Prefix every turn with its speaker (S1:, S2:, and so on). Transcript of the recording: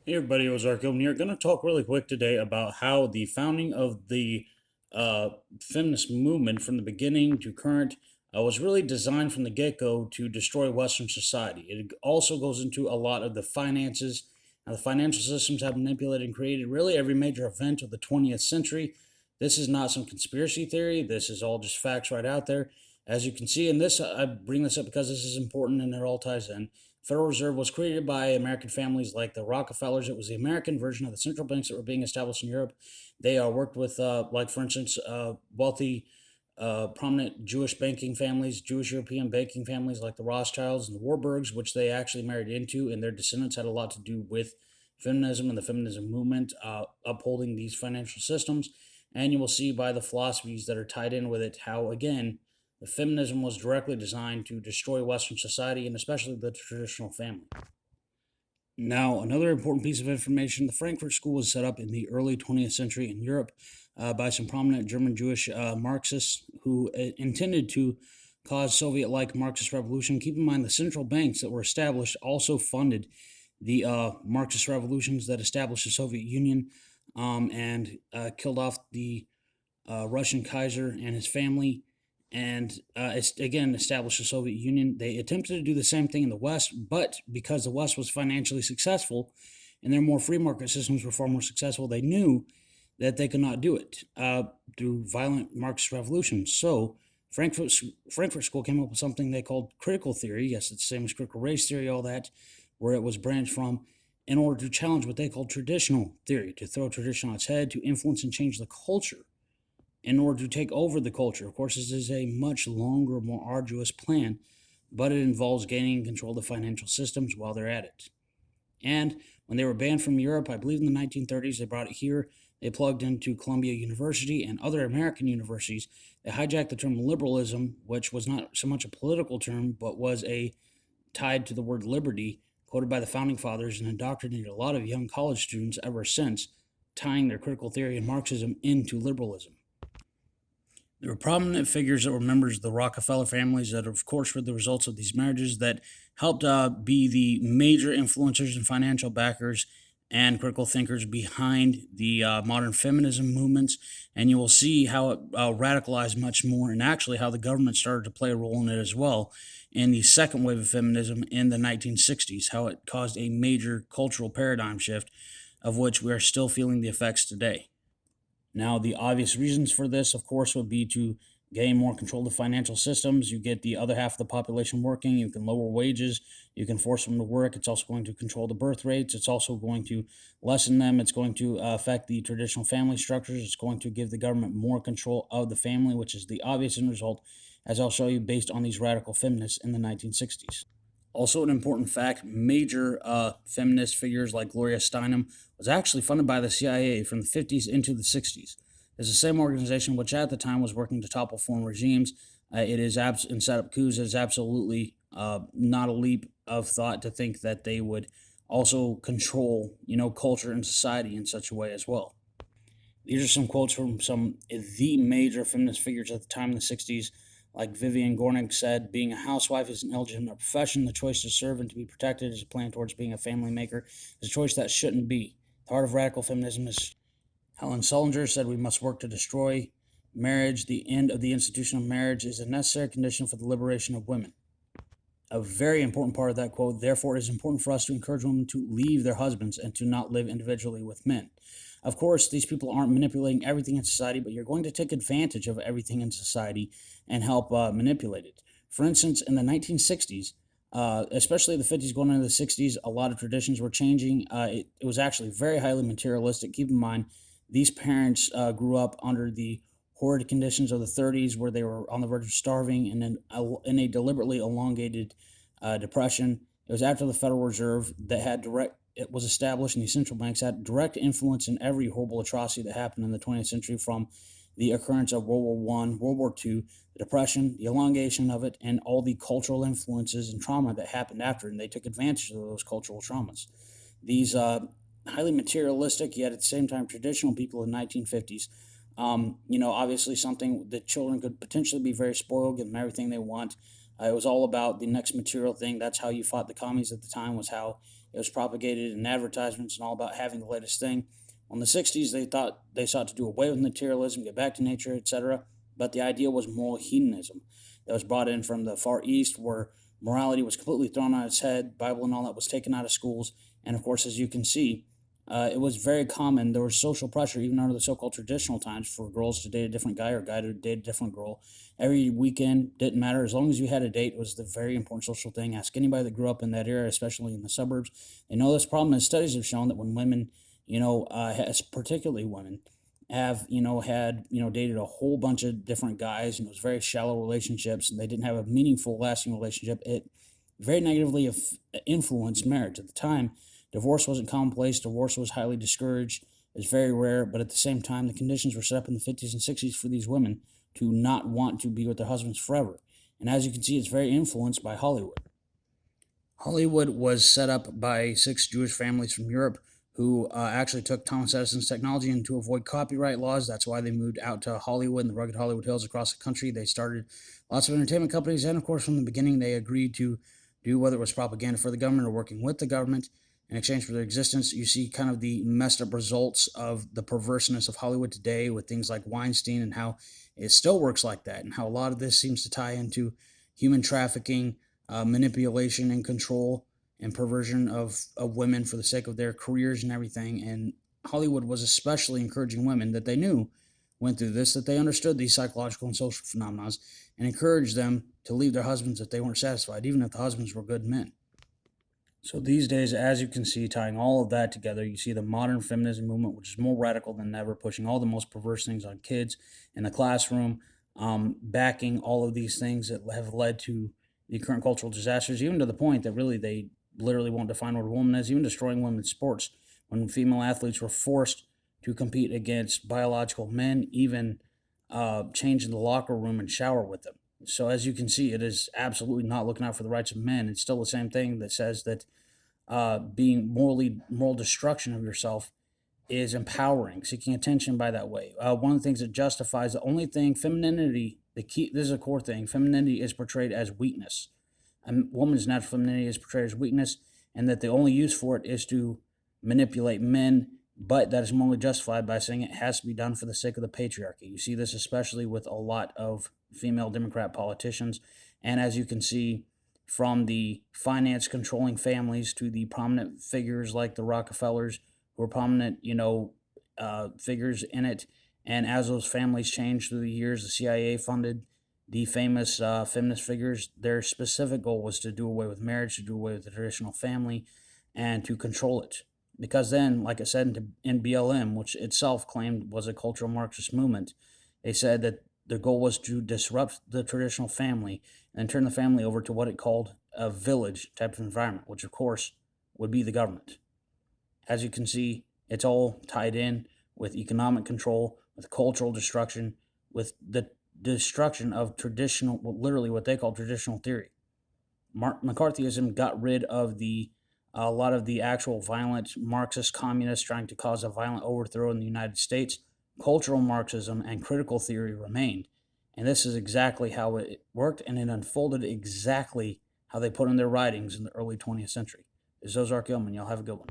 S1: Hey everybody, it was Arco, and we're going to talk really quick today about how the founding of the uh, feminist movement from the beginning to current was really designed from the get-go to destroy Western society. It also goes into a lot of the finances, how the financial systems have manipulated and created really every major event of the 20th century. This is not some conspiracy theory. This is all just facts right out there. As you can see in this, I bring this up because this is important and it all ties in. Federal Reserve was created by American families like the Rockefellers. It was the American version of the central banks that were being established in Europe. They worked with, like for instance, wealthy, prominent Jewish banking families, Jewish European banking families like the Rothschilds and the Warburgs, which they actually married into, and their descendants had a lot to do with feminism and the feminism movement, upholding these financial systems. And you will see by the philosophies that are tied in with it how, again, the feminism was directly designed to destroy Western society and especially the traditional family. Now, another important piece of information, the Frankfurt School was set up in the early 20th century in Europe by some prominent German Jewish Marxists who intended to cause Soviet like Marxist revolution. Keep in mind, the central banks that were established also funded the Marxist revolutions that established the Soviet Union and killed off the Russian Kaiser and his family, and it's again established the Soviet Union. They attempted to do the same thing in the West, but because the West was financially successful and their more free market systems were far more successful, they knew that they could not do it through violent Marxist revolutions. So Frankfurt, Frankfurt School came up with something they called critical theory. Yes, it's the same as critical race theory, all that, where it was branched from in order to challenge what they called traditional theory, to throw tradition on its head, to influence and change the culture in order to take over the culture. Of course, this is a much longer, more arduous plan, but it involves gaining control of the financial systems while they're at it. And when they were banned from Europe, I believe in the 1930s, they brought it here. They plugged into Columbia University and other American universities. They hijacked the term liberalism, which was not so much a political term, but was a tied to the word liberty, quoted by the founding fathers, and indoctrinated a lot of young college students ever since, tying their critical theory and Marxism into liberalism. There were prominent figures that were members of the Rockefeller families that, of course, were the results of these marriages that helped be the major influencers and financial backers and critical thinkers behind the modern feminism movements. And you will see how it radicalized much more, and actually how the government started to play a role in it as well in the second wave of feminism in the 1960s, how it caused a major cultural paradigm shift of which we are still feeling the effects today. Now, the obvious reasons for this, of course, would be to gain more control of the financial systems. You get the other half of the population working. You can lower wages. You can force them to work. It's also going to control the birth rates. It's also going to lessen them. It's going to affect the traditional family structures. It's going to give the government more control of the family, which is the obvious end result, as I'll show you, based on these radical feminists in the 1960s. Also, an important fact, major feminist figures like Gloria Steinem was actually funded by the CIA from the 50s into the 60s. It's the same organization which at the time was working to topple foreign regimes. It is and set up coups. It is absolutely not a leap of thought to think that they would also control, culture and society in such a way as well. These are some quotes from some of the major feminist figures at the time in the 60s. Like Vivian Gornick said, being a housewife is an illegitimate profession. The choice to serve and to be protected is a plan towards being a family maker. It's a choice that shouldn't be. The heart of radical feminism is Helen Sullinger said we must work to destroy marriage. The end of the institution of marriage is a necessary condition for the liberation of women. A very important part of that quote, therefore, it is important for us to encourage women to leave their husbands and to not live individually with men. Of course, these people aren't manipulating everything in society, but you're going to take advantage of everything in society and help manipulate it. For instance, in the 1960s, especially the 50s going into the 60s, a lot of traditions were changing. It was actually very highly materialistic. Keep in mind, these parents grew up under the horrid conditions of the 30s where they were on the verge of starving and then in a deliberately elongated depression. It was after the Federal Reserve that had direct it was established, and the central banks had direct influence in every horrible atrocity that happened in the 20th century, from the occurrence of World War One, World War Two, the Depression, the elongation of it, and all the cultural influences and trauma that happened after. And they took advantage of those cultural traumas. These highly materialistic, yet at the same time traditional people in the 1950s. Obviously something that children could potentially be very spoiled, give them everything they want. It was all about the next material thing. That's how you fought the commies at the time. Was how It was propagated in advertisements and all about having the latest thing. In the 60s, they thought they sought to do away with materialism, get back to nature, etc. But the idea was moral hedonism that was brought in from the Far East, where morality was completely thrown on its head, Bible and all that was taken out of schools, and of course, as you can see, it was very common. There was social pressure, even under the so-called traditional times, for girls to date a different guy or a guy to date a different girl. Every weekend didn't matter as long as you had a date. It was the very important social thing. Ask anybody that grew up in that era, especially in the suburbs. They know this problem. And studies have shown that when women, particularly women, have had dated a whole bunch of different guys, and it was very shallow relationships, and they didn't have a meaningful, lasting relationship. It very negatively influenced marriage at the time. Divorce wasn't commonplace. Divorce was highly discouraged. It was very rare, but at the same time, the conditions were set up in the 50s and 60s for these women to not want to be with their husbands forever. And as you can see, it's very influenced by Hollywood. Hollywood was set up by six Jewish families from Europe who actually took Thomas Edison's technology, and to avoid copyright laws, that's why they moved out to Hollywood and the rugged Hollywood Hills across the country. They started lots of entertainment companies, and of course, from the beginning, they agreed to do whether it was propaganda for the government or working with the government in exchange for their existence. You see kind of the messed up results of the perverseness of Hollywood today with things like Weinstein, and how it still works like that, and how a lot of this seems to tie into human trafficking, manipulation and control and perversion of women for the sake of their careers and everything. And Hollywood was especially encouraging women that they knew went through this, that they understood these psychological and social phenomena, and encouraged them to leave their husbands if they weren't satisfied, even if the husbands were good men. So these days, as you can see, tying all of that together, you see the modern feminism movement, which is more radical than ever, pushing all the most perverse things on kids in the classroom, backing all of these things that have led to the current cultural disasters, even to the point that really they literally won't define what a woman is, even destroying women's sports when female athletes were forced to compete against biological men, even change in the locker room and shower with them. So as you can see, it is absolutely not looking out for the rights of men. It's still the same thing that says that being moral destruction of yourself is empowering, seeking attention by that way. One of the things that justifies the only thing femininity, the key, this is a core thing. Femininity is portrayed as weakness. A woman's natural femininity is portrayed as weakness, and that the only use for it is to manipulate men. But that is morally justified by saying it has to be done for the sake of the patriarchy. You see this especially with a lot of female Democrat politicians, and as you can see, from the finance controlling families to the prominent figures like the Rockefellers, who are prominent, figures in it. And as those families changed through the years, the CIA funded the famous feminist figures. Their specific goal was to do away with marriage, to do away with the traditional family, and to control it. Because then, like I said in BLM, which itself claimed was a cultural Marxist movement, they said that the goal was to disrupt the traditional family and turn the family over to what it called a village type of environment, which of course would be the government. As you can see, it's all tied in with economic control, with cultural destruction, with the destruction of traditional, well, literally what they call traditional theory. McCarthyism got rid of a lot of the actual violent Marxist communists trying to cause a violent overthrow in the United States. Cultural Marxism and critical theory remained. And this is exactly how it worked, and it unfolded exactly how they put in their writings in the early 20th century. This is Ozark Gilman. Y'all have a good one.